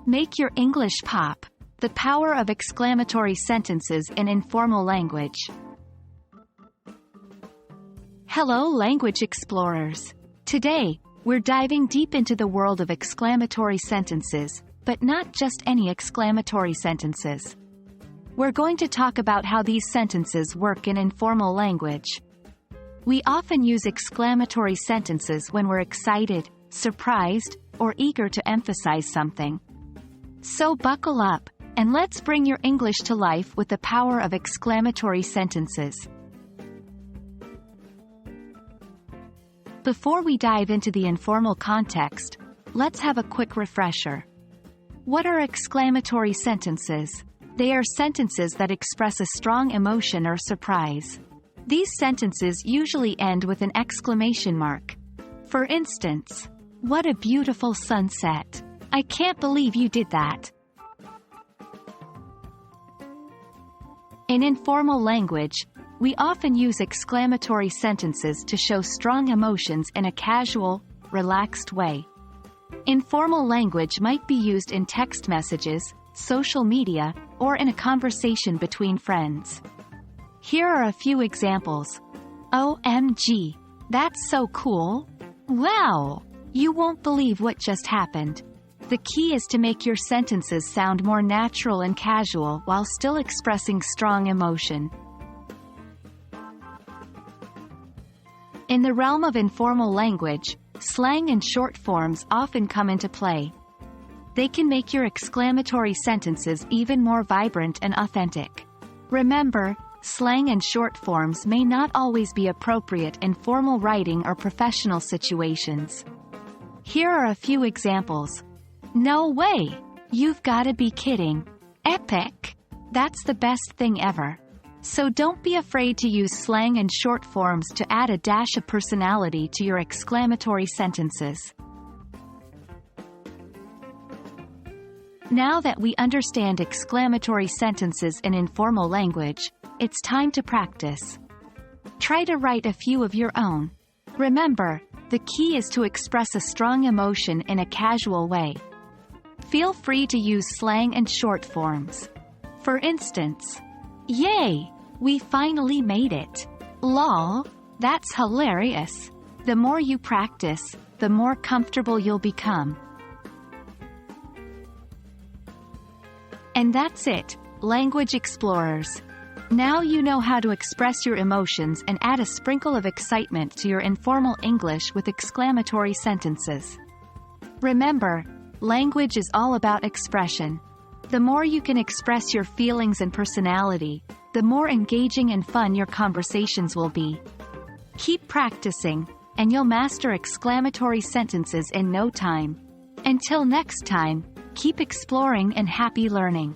Make your English pop. The power of exclamatory sentences in informal language. Hello, language explorers. Today, we're diving deep into the world of exclamatory sentences, but not just any exclamatory sentences. We're going to talk about how these sentences work in informal language. We often use exclamatory sentences when we're excited, surprised, or eager to emphasize something. So buckle up, and let's bring your English to life with the power of exclamatory sentences. Before we dive into the informal context, let's have a quick refresher. What are exclamatory sentences? They are sentences that express a strong emotion or surprise. These sentences usually end with an exclamation mark. For instance, "What a beautiful sunset! I can't believe you did that." In informal language, we often use exclamatory sentences to show strong emotions in a casual, relaxed way. Informal language might be used in text messages, social media, or in a conversation between friends. Here are a few examples. OMG! That's so cool! Wow! You won't believe what just happened. The key is to make your sentences sound more natural and casual while still expressing strong emotion. In the realm of informal language, slang and short forms often come into play. They can make your exclamatory sentences even more vibrant and authentic. Remember, slang and short forms may not always be appropriate in formal writing or professional situations. Here are a few examples. No way! You've gotta be kidding. Epic! That's the best thing ever. So don't be afraid to use slang and short forms to add a dash of personality to your exclamatory sentences. Now that we understand exclamatory sentences in informal language, it's time to practice. Try to write a few of your own. Remember, the key is to express a strong emotion in a casual way. Feel free to use slang and short forms. For instance, "Yay! We finally made it! Lol! That's hilarious!" The more you practice, the more comfortable you'll become. And that's it, language explorers. Now you know how to express your emotions and add a sprinkle of excitement to your informal English with exclamatory sentences. Remember, language is all about expression. The more you can express your feelings and personality, the more engaging and fun your conversations will be. Keep practicing, and you'll master exclamatory sentences in no time. Until next time, keep exploring and happy learning.